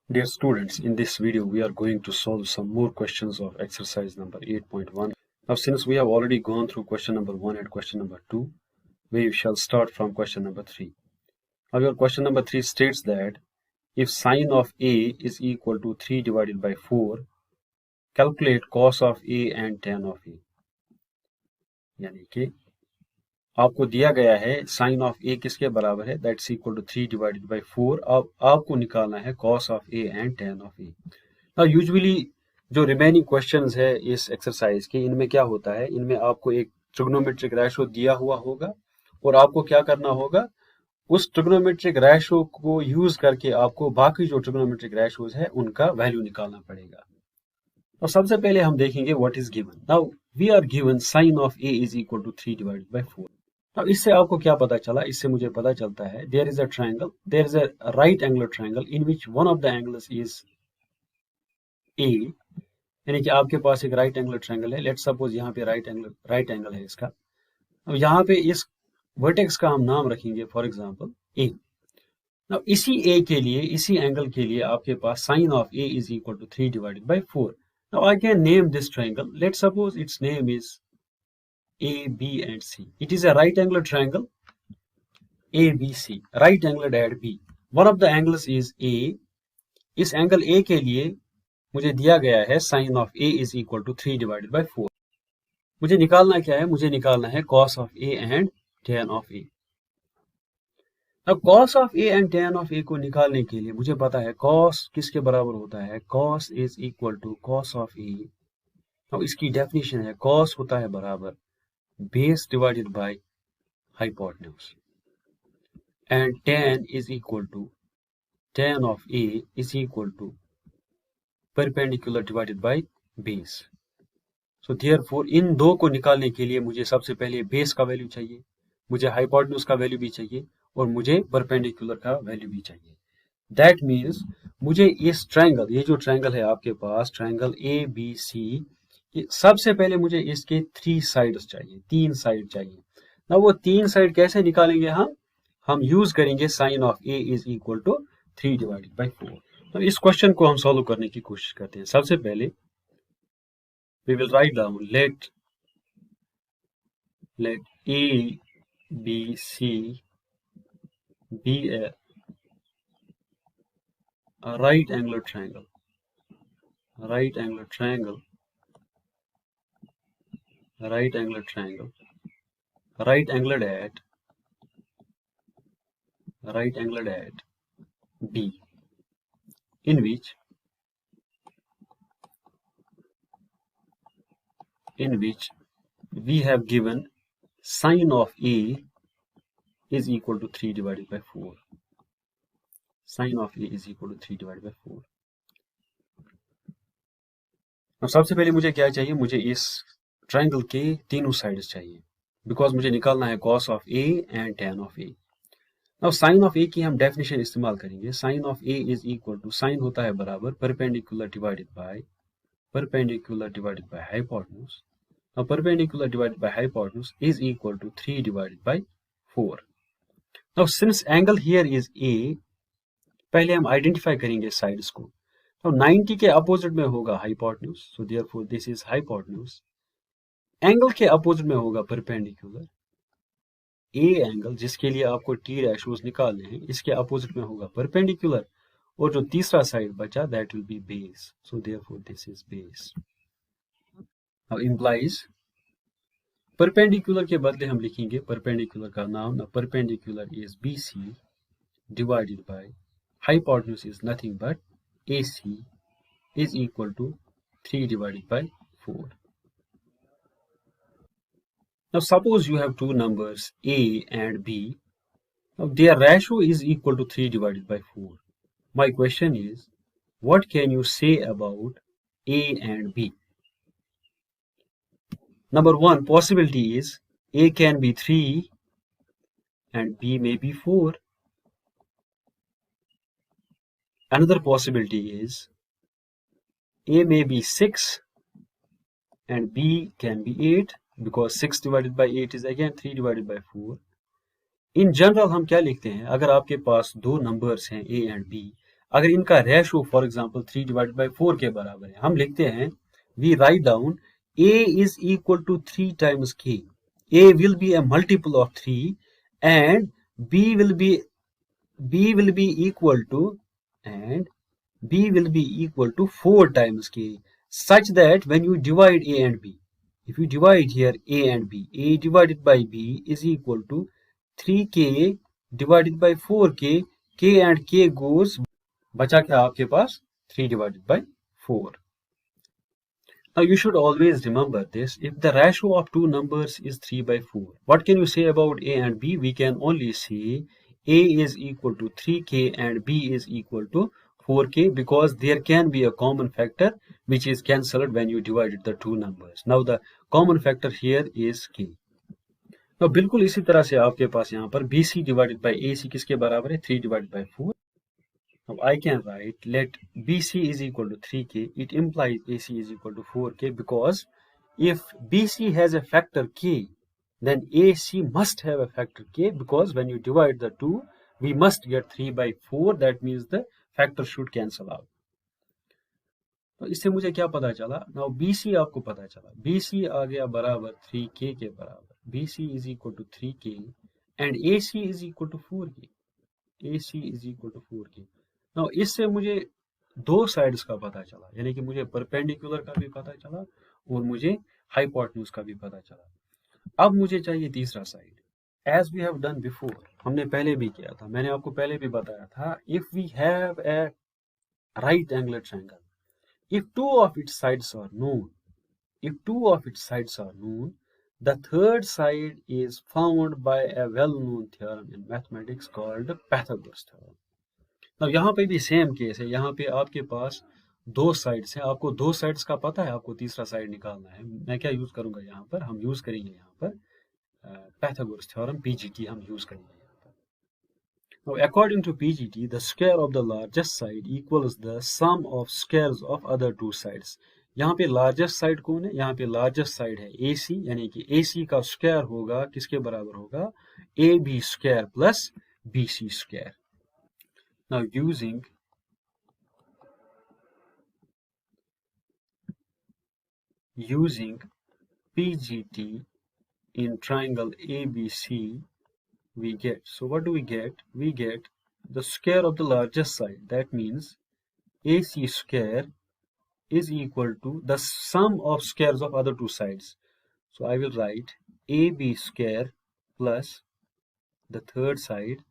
Dear students, in this video we are going to solve some more questions of exercise number 8.1. Now since we have already gone through question number 1 and question number 2, we shall start from question number 3. Now your question number 3 states that if sine of A is equal to 3 divided by 4, calculate cos of A and tan of A. यानी कि आपको दिया गया है sign of ए किसके बराबर है, that's equal to 3 divided by 4. अब आपको निकालना है cos of A and tan of A. Now usually जो रिमेनिंग क्वेश्चंस है इस एक्सरसाइज के, इनमें क्या होता है, इनमें आपको एक ट्रिग्नोमेट्रिक रेशो दिया हुआ होगा और आपको क्या करना होगा, उस ट्रिग्नोमेट्रिक रेशो को यूज करके आपको बाकी जो ट्रिग्नोमेट्रिक रेशोज है उनका वैल्यू निकालना पड़ेगा. और सबसे पहले हम देखेंगे what is given. Now we are given sine of A is equal to 3 divided by 4. अब इससे आपको क्या पता चला, इससे मुझे पता चलता है there is a triangle, there is a right angular triangle in which one of the angles is A. यानी कि आपके पास एक राइट एंगुलर ट्रायंगल है. लेट्स सपोज यहाँ पे राइट एंगल है इसका. अब यहाँ पे इस वर्टेक्स का हम नाम रखेंगे फॉर एग्जांपल ए. अब इसी ए के लिए, इसी एंगल के लिए आपके पास sine of A is equal to 3 divided by 4. Now I can name this triangle. Let's suppose it's name is A, B and C. It is a right angular triangle ABC, right angled at B. One of the angles is A. इस angle A के लिए मुझे दिया गया है sin of A is equal to 3 divided by 4. मुझे निकालना क्या है, मुझे निकालना है cos of A and tan of A. अब cos of A and tan of A को निकालने के लिए मुझे पता है cos किसके बराबर होता है, cos is equal to cos of A. अब इसकी डेफिनेशन है cos होता है बराबर base divided by hypotenuse and tan is equal to tan of A is equal to perpendicular divided by base. So therefore इन दो को निकालने के लिए मुझे सबसे पहले बेस का वैल्यू चाहिए, मुझे हाइपोटेन्यूज का वैल्यू भी चाहिए और मुझे परपेंडिकुलर का वैल्यू भी चाहिए. दैट मीन्स मुझे इस ट्रायंगल, ये जो ट्रायंगल है आपके पास ट्रायंगल ए बी सी, सबसे पहले मुझे इसके 3 साइड्स चाहिए, 3 साइड चाहिए. ना वो 3 साइड कैसे निकालेंगे हम यूज करेंगे sine of A is equal to 3 divided by 4. तो इस क्वेश्चन को हम सॉल्व करने की कोशिश करते हैं. सबसे पहले we will write down let A B C be a right angular triangle right angular triangle right angled at B, in which we have given sine of A is equal to 3 divided by 4. Sine of A is equal to 3 divided by 4. अब सबसे पहले मुझे क्या चाहिए, मुझे इस triangle के तीनों साइड्स चाहिए, बिकॉज मुझे निकालना है cos of A and tan of A. अब साइन ऑफ ए की हम डेफिनेशन इस्तेमाल करेंगे. Sine of A is equal to, sine होता है बराबर परपेंडिकुलर डिवाइडेड बाय हाइपोटेन्यूज. अब perpendicular divided by hypotenuse is equal to 3 divided by 4. Now since angle here is A, पहले हम आइडेंटिफाई करेंगे साइड्स को. तो 90 के अपोजिट में होगा hypotenuse, so therefore this is hypotenuse. Angle के अपोजिट में होगा परपेंडिकुलर. ए एंगल जिसके लिए आपको टी रेशोज निकालने हैं, इसके अपोजिट में होगा परपेंडिकुलर, और जो तीसरा साइड बचा that will be base, so therefore this is base. Now implies perpendicular के बदले हम लिखेंगे परपेंडिकुलर का नाम, ना perpendicular is BC divided by hypotenuse is nothing but AC is equal to 3 divided by 4. Now suppose you have two numbers A and B. Now their ratio is equal to 3 divided by 4. My question is, what can you say about A and B? Number one possibility is A can be 3 and B may be 4. Another possibility is A may be 6 and B can be 8, because 6 divided by 8 is again 3 divided by 4. In general हम क्या लिखते हैं, अगर आपके पास दो numbers हैं A and B, अगर इनका ratio for example 3 divided by 4 के बराबर है, हम लिखते हैं we write down a is equal to 3 times k. A will be a multiple of 3 and b will be equal to and b will be equal to 4 times k, such that when you divide a and b, if you divide here a and b, a divided by b is equal to 3k divided by 4k, k and k goes, बचा क्या आपके पास 3 divided by 4. Now you should always remember this. If the ratio of two numbers is 3 by 4, what can you say about a and b? We can only say a is equal to 3k and b is equal to 4k, because there can be a common factor which is cancelled when you divided the two numbers. Now the common factor here is k. Now बिल्कुल इसी तरह से आपके पास यहाँ पर bc divided by ac किसके बराबर है 3 divided by 4. Now I can write let BC is equal to 3k. It implies AC is equal to 4k, because if BC has a factor k, then AC must have a factor k, because when you divide the two, we must get 3 by 4. That means the factor should cancel out. तो इससे मुझे क्या पता चला? Now BC आपको पता चला, BC आ गया बराबर 3k के बराबर. BC is equal to 3k and AC is equal to 4k. AC is equal to 4k. Now इससे मुझे दो साइड्स का पता चला, यानी कि मुझे परपेंडिकुलर का भी पता चला और मुझे हाइपोटेन्यूज का भी पता चला. अब मुझे चाहिए तीसरा side. As we have done before, हमने पहले भी किया था, मैंने आपको पहले भी बताया था, if we have a right angular triangle, if two of its sides are known, the third side is found by a well-known theorem in mathematics called Pythagoras theorem. अब यहाँ पे भी सेम केस है, यहाँ पे आपके पास दो साइड्स हैं, आपको दो साइड्स का पता है, आपको तीसरा साइड निकालना है. मैं क्या यूज करूंगा यहाँ पर, हम यूज करेंगे यहाँ पर पैथागोरस थ्योरम, PGT हम यूज करेंगे यहाँ पर. Now, according to PGT, the square of the largest side equals the sum of squares of other two sides. यहाँ पे लार्जेस्ट साइड कौन है? यहाँ पे लार्जेस्ट साइड है AC, यानी कि AC का स्क्वायर होगा किसके बराबर होगा? AB square plus BC square. Now using PGT in triangle ABC, we get, so what do we get? We get the square of the largest side. That means AC square is equal to the sum of squares of other two sides. So I will write AB square plus the third side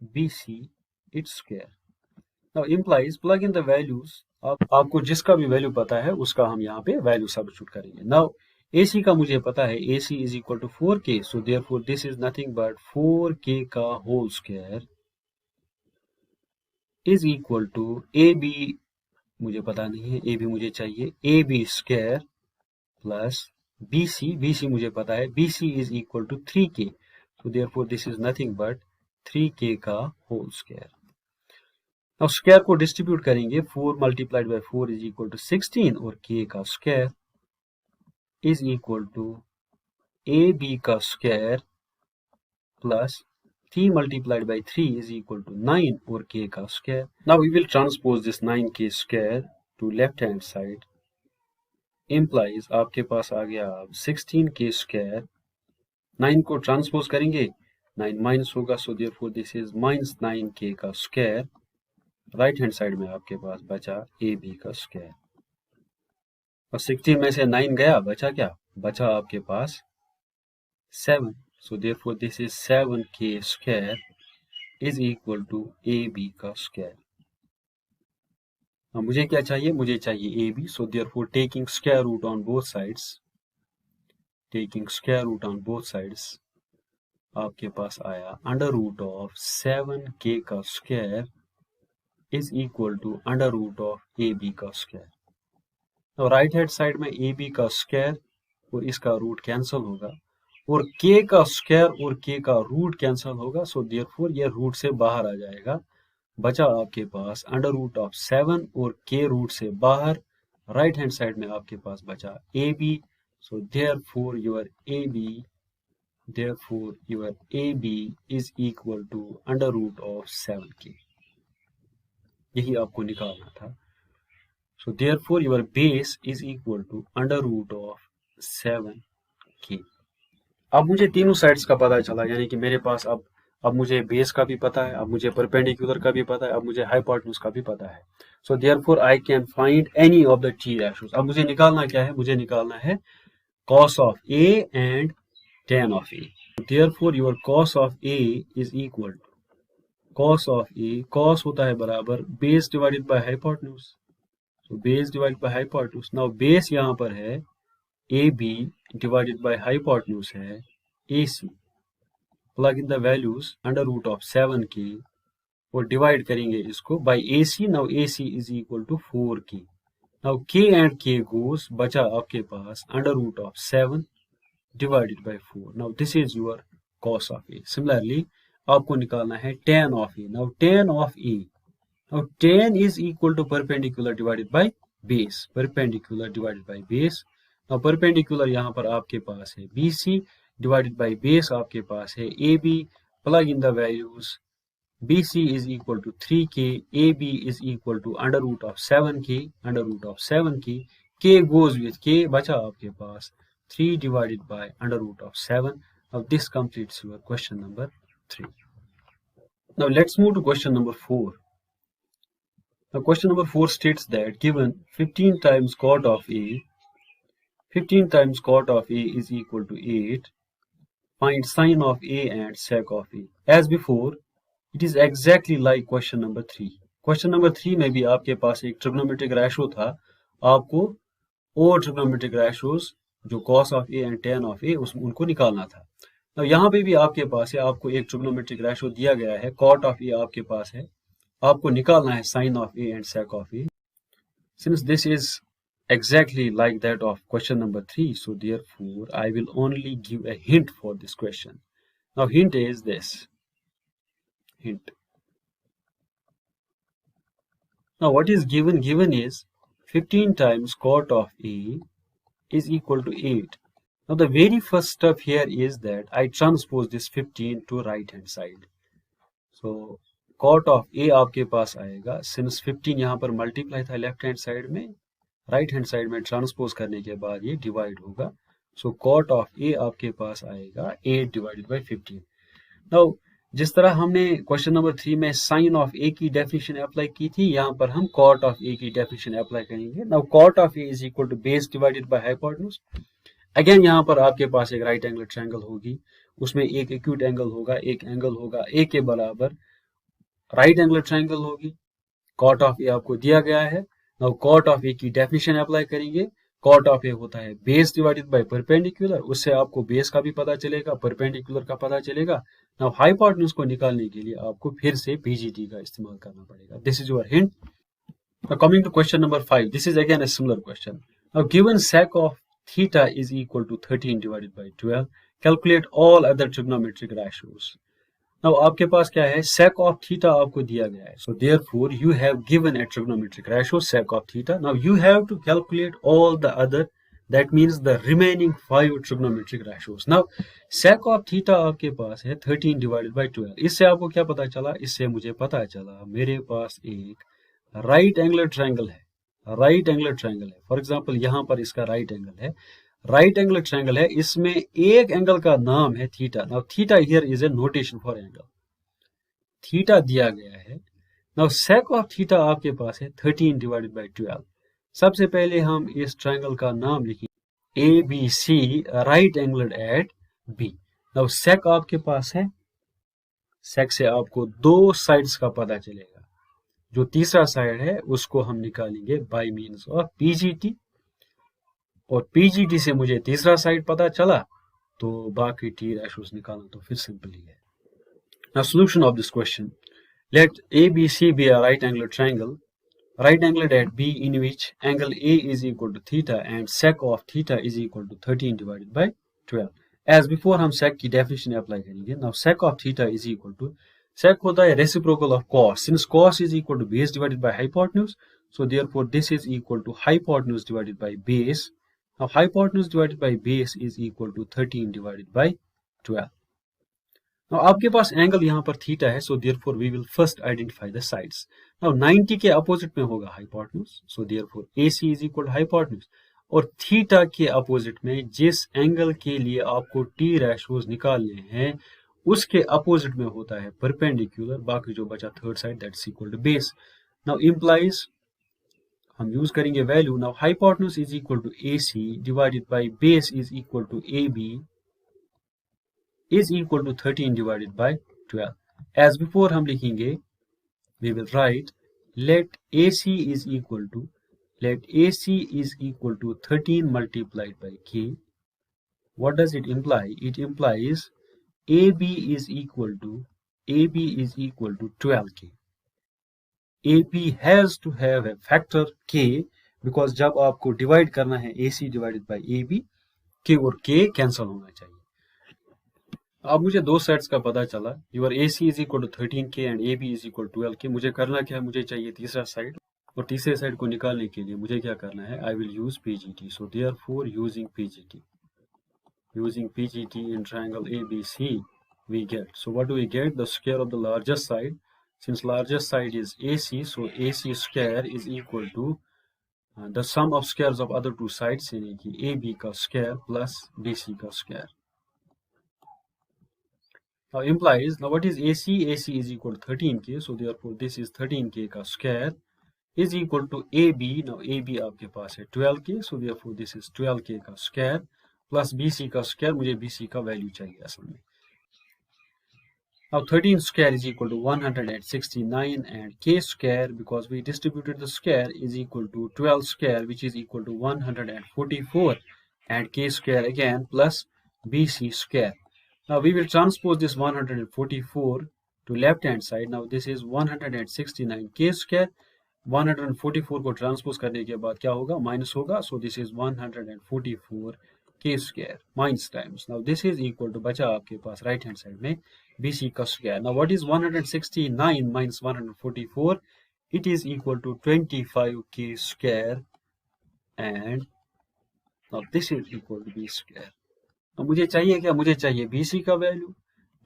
BC its square. Now implies plug in the values. आपको जिसका भी value पता है उसका हम यहाँ पे value substitute करेंगे. नाउ AC का मुझे पता है, AC is equal to 4k, so therefore this is nothing but 4k का whole square is equal to AB, मुझे पता नहीं है, AB मुझे चाहिए, AB स्क्वायर प्लस BC मुझे पता है, BC is equal to 3k, so therefore this is nothing but 3k का होल स्क्वायर. अब स्क्वायर को डिस्ट्रीब्यूट करेंगे, 4 multiplied by 4 is equal to 16 और k का square is equal to AB का square plus 3 multiplied by 3 is equal to 9 और k का square. Now we will transpose this 9k square to left hand side. Implies आपके पास आ गया 16k square. 9 को transpose करेंगे, 9 माइनस होगा, सो therefore this is minus 9k का स्क्वायर. राइट हैंड साइड में आपके पास बचा AB का स्क्वायर और 16 में से 9 गया, बचा क्या? बचा आपके पास 7. So therefore this is 7k square is equal to AB का स्क्वायर. मुझे क्या चाहिए? मुझे चाहिए AB. So therefore taking square root on both sides, आपके पास आया अंडर रूट ऑफ 7k का square is equal to under root of AB का स्क्वायर. तो राइट हैंड साइड में AB का स्क्वायर और इसका रूट कैंसिल होगा और K का स्क्वायर और K का रूट कैंसिल होगा, सो देयरफॉर ये रूट से बाहर आ जाएगा. बचा आपके पास अंडर रूट ऑफ 7 और K रूट से बाहर. राइट हैंड साइड में आपके पास बचा AB, so therefore your AB is equal to under root of 7k. यही आपको निकालना था। So therefore your base is equal to under root of 7k। अब मुझे तीनों साइड्स का पता चला, यानी कि मेरे पास अब मुझे बेस का भी पता है, अब मुझे परपेंडिकुलर का भी पता है, अब मुझे हाइपोटेन्यूज का भी पता है। So therefore I can find any of the t ratios. अब मुझे निकालना क्या है, मुझे निकालना है cos of a and tan of a. Therefore your cos of a is equal to cos of a, cos होता है बराबर base divided by hypotenuse. So base divided by hypotenuse. Now base यहाँ पर है AB divided by hypotenuse है AC. Plug in the values under root of 7k और divide करेंगे इसको by AC. Now AC is equal to 4k. Now k and k goes, बचा आपके पास under root of 7 divided by 4. Now this is your cos of a. Similarly, आपको निकालना है tan of a. Now tan of a. Now tan is equal to perpendicular divided by base. Perpendicular divided by base. Now perpendicular यहाँ पर आपके पास है BC divided by base आपके पास है AB. Plug in the values. BC is equal to 3k. AB is equal to under root of 7k. Under root of 7k. K goes with k. बचा आपके पास 3 divided by under root of 7. Now this completes your question number 3. Now let's move to question number 4. Now question number 4 states that given 15 times cot of a, 15 times cot of a is equal to 8. Find sin of a and sec of a. As before, it is exactly like question number 3. Question number 3 में भी आपके पास एक trigonometric ratio था, आपको और trigonometric ratios जो cos of a and tan of a उनको निकालना था। तो यहाँ पे भी आपके पास है, आपको एक trigonometric ratio दिया गया है, cot of a आपके पास है, आपको निकालना है sin of a and sec of a. Since this is exactly like that of question number 3, so therefore I will only give a hint for this question. Now hint is this. Hint. Now what is given? Given is 15 times cot of a is equal to 8. Now the very first step here is that I transpose this 15 to right hand side. So cot of a आपके पास आएगा, since 15 यहाँ पर multiply था left hand side में, right hand side में transpose करने के बाद ये divide होगा. So cot of a आपके पास आएगा 8 divided by 15. Now जिस तरह हमने क्वेश्चन नंबर 3 में साइन ऑफ ए की डेफिनेशन अप्लाई की थी, यहाँ पर हम कॉट ऑफ ए की डेफिनेशन अप्लाई करेंगे. Now cos of A is equal to base divided by hypotenuse. Again यहाँ पर आपके पास एक राइट एंगल ट्रायंगल होगी, उसमें एक एक्यूट एंगल होगा, एक एंगल होगा ए के बराबर, राइट एंगल ट्रायंगल होगी. कॉट ऑफ ए आपको दिया गया है. नाउ कॉट ऑफ ए की डेफिनेशन अप्लाई करेंगे. कॉट ऑफ ए होता है बेस डिवाइडेड बाय परपेंडिकुलर, उससे आपको बेस का भी पता चलेगा, परपेंडिकुलर का पता चलेगा. नाउ हाइपोटेन्यूज को निकालने के लिए आपको फिर से पीजीटी का इस्तेमाल करना पड़ेगा. This is your hint. Now coming to question number 5, this is again a similar question. Now given sec of theta is equal to 13 divided by 12, calculate all other trigonometric ratios. Now आपके पास क्या है, sec of theta आपको दिया गया है. So therefore you have given a trigonometric ratio sec of theta. Now you have to calculate all the other, that means the remaining 5 trigonometric ratios. Now sec of theta आपके पास है 13 divided by 12. इससे आपको क्या पता चला, इससे मुझे पता चला मेरे पास एक राइट एंगुलर ट्रायंगल है. राइट एंगुलर ट्रायंगल है, फॉर एग्जांपल यहाँ पर इसका राइट एंगल है, राइट एंगल ट्रायंगल है, इसमें एक एंगल का नाम है theta. Now theta here is A notation for angle, theta दिया गया है. नाउ सेक ऑफ थीटा आपके पास है 13 डिवाइडेड बाय 12. सबसे पहले हम इस ट्रायंगल का नाम लिखेंगे A B C right angle at B. Now sec आपके पास है, सेक से आपको दो साइड्स का पता चलेगा, जो तीसरा साइड है उसको हम निकालेंगे बाय मींस ऑफ पीजीटी, और पीजीटी से मुझे तीसरा साइड पता चला, तो बाकी टी रेशियोज निकालना तो फिर सिंपल ही है. Now solution of this question, let ABC be a right angled triangle, right angled at B, in which angle A is equal to theta and sec of theta is equal to 13 divided by 12. As before हम sec की definition apply करेंगे. Now sec of theta is equal to, sec होता है reciprocal of cos, since cos is equal to base divided by hypotenuse, so therefore this is equal to hypotenuse divided by base. Now hypotenuse divided by base is equal to 13 divided by 12. Now आपके पास angle यहाँ पर theta है, so therefore we will first identify the sides. Now 90 के opposite में होगा hypotenuse, so therefore AC is equal to hypotenuse. और theta के opposite में जिस एंगल के लिए आपको T ratios निकालने हैं उसके अपोजिट में होता है परपेंडिकुलर, बाकी जो बचा third side that's equal to base. Now implies हम यूज करेंगे value. Now hypotenuse is equal to AC divided by base is equal to AB is equal to 13 divided by 12. As before हम लिखेंगे, we will write let AC is equal to 13 multiplied by K. What does it imply? It implies AB is equal to 12K. AB has to have a factor K because जब आपको divide करना है AC divided by AB, K और K cancel होना चाहिए. अब मुझे दो सेट्स का पता चला. Your AC is equal to 13K and AB is equal to 12K. मुझे करना क्या है, मुझे चाहिए तीसरा साइड, और तीसरे साइड को निकालने के लिए मुझे क्या करना है, I will use PGT. So therefore using PGT in triangle ABC we get. So what do we get? The square of the largest side. Since largest side is AC, so AC square is equal to the sum of squares of other two sides, यानी कि AB का square plus BC का square. Now implies, now what is AC? AC is equal to 13K, so therefore this is 13K का square is equal to AB. Now AB आपके पास है 12K, so therefore this is 12K का square plus BC का square. मुझे BC का value चाहिए असल में. Now 13 square is equal to 169 and K square, because we distributed the square, is equal to 12 square which is equal to 144 and K square again plus BC square. Now we will transpose this 144 to left hand side. Now this is 169 K square. 144 को transpose करने के बाद क्या होगा, minus होगा. So this is 144 K square minus times. Now this is equal to, बचा आपके पास राइट हैंड साइड में BC का square. Now what is 169 minus 144? It is equal to 25 K square and now this is equal to B square. अब मुझे चाहिए क्या, मुझे चाहिए BC का वैल्यू.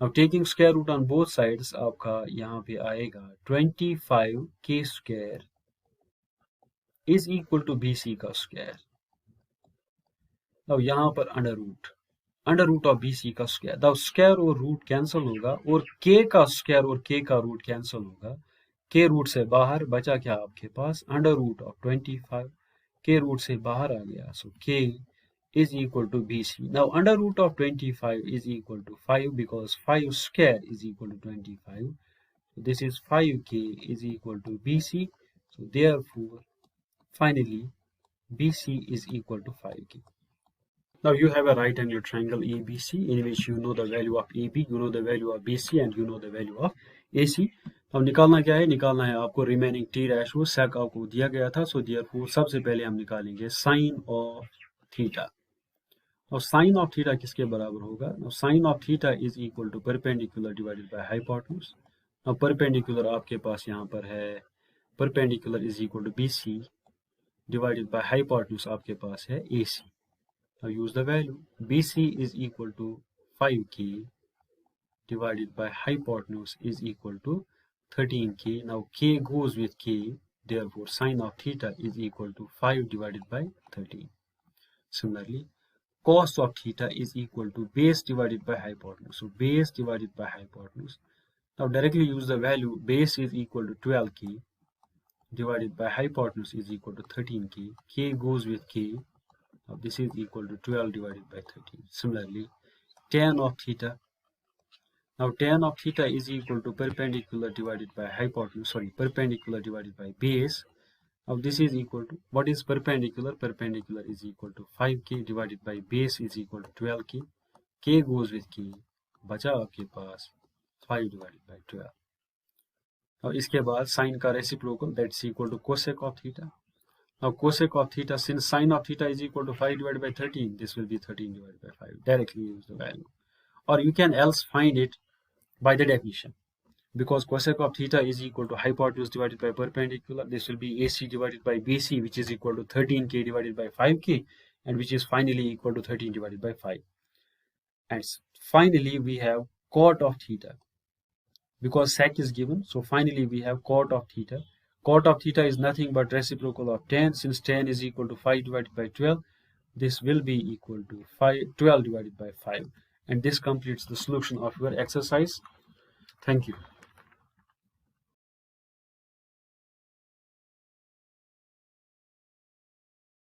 अब taking square root on both sides आपका यहाँ पे आएगा 25 K square is equal to BC का स्क्वायर. अब यहाँ पर अंडर रूट ऑफ BC का स्क्वायर. अब स्क्वायर और रूट कैंसिल होगा और K का स्क्वायर और K का रूट कैंसिल होगा. K रूट से बाहर बचा क्या आपके पास, under root of 25. K root से बाहर आ गया, सो K is equal to BC. Now under root of 25 is equal to 5 because 5 square is equal to 25. So this is 5K is equal to BC. So therefore finally BC is equal to 5K. Now you have a right angle triangle ABC in which you know the value of AB, you know the value of BC and you know the value of AC. अब निकालना क्या है, निकालना है आपको remaining T ratio. सेक आपको दिया गया था, सो देयरफॉर सबसे पहले हम निकालेंगे साइन ऑफ थीटा. और साइन ऑफ थीटा किसके बराबर होगा, sine of theta is equal to perpendicular divided by hypotenuse. अब परपेंडिकुलर आपके पास यहाँ पर है, perpendicular is equal to BC divided by hypotenuse आपके पास है AC. Now use the value. BC is equal to 5K divided by hypotenuse is equal to 13K. Now K goes with K, therefore sine of theta is equal to 5 divided by 13. Similarly, cos of theta is equal to base divided by hypotenuse. So base divided by hypotenuse. Now directly use the value. Base is equal to 12K divided by hypotenuse is equal to 13K. K goes with K. Now this is equal to 12 divided by 13. Similarly, tan of theta. Now tan of theta is equal to perpendicular divided by hypotenuse. Sorry, perpendicular divided by base. Now this is equal to, what is perpendicular? Perpendicular is equal to 5K divided by base is equal to 12K. K goes with K. बचा आपके पास 5 divided by 12. अब इसके बाद sine का reciprocal, that's equal to cosec of theta. Now cosec of theta, since sin of theta is equal to 5 divided by 13, this will be 13 divided by 5. Directly use the value. Or you can else find it by the definition. Because cosec of theta is equal to hypotenuse divided by perpendicular, this will be AC divided by BC, which is equal to 13K divided by 5K, and which is finally equal to 13 divided by 5. And finally we have cot of theta. Because sec is given, so finally we have cot of theta. Cot of theta is nothing but reciprocal of tan. Since tan is equal to 5 divided by 12, this will be equal to 12 divided by 5. And this completes the solution of your exercise. Thank you.